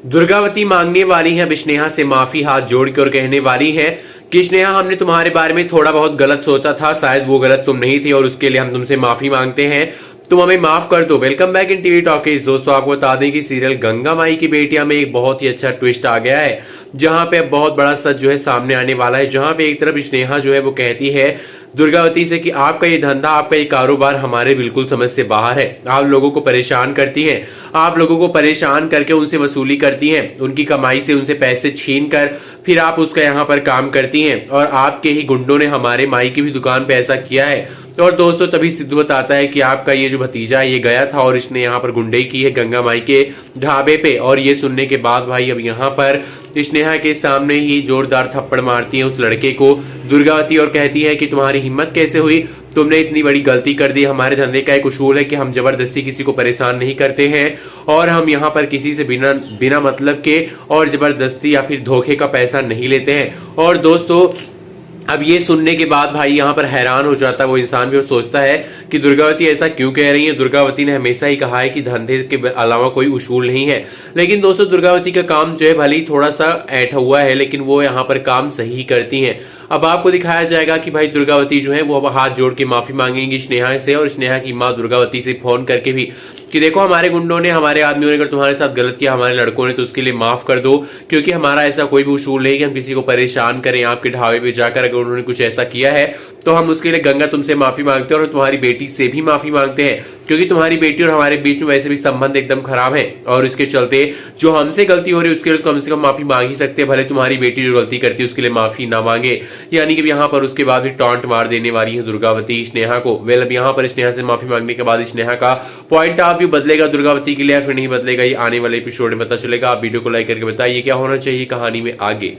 दुर्गावती मांगने वाली है अब स्नेहा से माफी हाथ जोड़ के और कहने वाली है कि स्नेहा हमने तुम्हारे बारे में थोड़ा बहुत गलत सोचा था, शायद वो गलत तुम नहीं थी और उसके लिए हम तुमसे माफी मांगते हैं, तुम हमें माफ कर दो। Welcome back in TV talkies. दोस्तों आपको बता दें कि सीरियल गंगा माई की बेटियां में एक बहुत ही अच्छा ट्विस्ट आ गया है, जहां पे अब बहुत बड़ा सच जो है सामने आने वाला है। जहां पे एक तरफ स्नेहा जो है वो कहती है दुर्गावती से कि आपका ये धंधा, आपका ये कारोबार हमारे बिल्कुल समझ से बाहर है, आप लोगों को परेशान करती हैं, आप लोगों को परेशान करके उनसे वसूली करती हैं, उनकी कमाई से उनसे पैसे छीन कर फिर आप उसका यहाँ पर काम करती हैं, और आपके ही गुंडों ने हमारे माई की भी दुकान पे ऐसा किया है। और दोस्तों तभी सिद्धू बताता है कि आपका ये जो भतीजा है ये गया था और इसने यहाँ पर गुंडई की है गंगा माई के ढाबे पे। और ये सुनने के बाद भाई अब यहाँ पर स्नेहा के सामने ही जोरदार थप्पड़ मारती है उस लड़के को दुर्गावती और कहती है कि तुम्हारी हिम्मत कैसे हुई, तुमने इतनी बड़ी गलती कर दी। हमारे धंधे का एक उसूल है कि हम जबरदस्ती किसी को परेशान नहीं करते हैं और हम यहाँ पर किसी से बिना बिना मतलब के और जबरदस्ती या फिर धोखे का पैसा नहीं लेते हैं। और दोस्तों अब ये सुनने के बाद भाई यहाँ पर हैरान हो जाता है वो इंसान भी और सोचता है कि दुर्गावती ऐसा क्यों कह रही है। दुर्गावती ने हमेशा ही कहा है कि धंधे के अलावा कोई उसूल नहीं है, लेकिन दोस्तों दुर्गावती का काम जो है भले ही थोड़ा सा ऐठा हुआ है, लेकिन वो यहाँ पर काम सही करती हैं। अब आपको दिखाया जाएगा कि भाई दुर्गावती जो है वो अब हाथ जोड़ के माफी मांगेंगी स्नेहा से, और स्नेहा की माँ दुर्गावती से फोन करके भी कि देखो हमारे गुंडों ने, हमारे आदमियों ने अगर तुम्हारे साथ गलत किया, हमारे लड़कों ने, तो उसके लिए माफ कर दो, क्योंकि हमारा ऐसा कोई भी उसूल नहीं कि हम किसी को परेशान करें। आपके ढाबे पे जाकर अगर उन्होंने कुछ ऐसा किया है तो हम उसके लिए गंगा तुमसे माफी मांगते हैं और तुम्हारी बेटी से भी माफी मांगते हैं, क्योंकि तुम्हारी बेटी और हमारे बीच में वैसे भी संबंध एकदम खराब है, और इसके चलते जो हमसे गलती हो रही है उसके लिए कम से कम माफी मांग ही सकते हैं, भले तुम्हारी बेटी जो गलती करती है उसके लिए माफी ना मांगे। यानी कि यहाँ पर उसके बाद भी टॉन्ट मार देने वाली है दुर्गावती स्नेहा को। वेल अब यहाँ पर स्नेहा से माफी मांगने के बाद स्नेहा का पॉइंट ऑफ व्यू बदलेगा दुर्गावती के लिए या फिर नहीं बदलेगा, ये आने वाले एपिसोड में पता चलेगा। आप वीडियो को लाइक करके बताइए क्या होना चाहिए कहानी में आगे।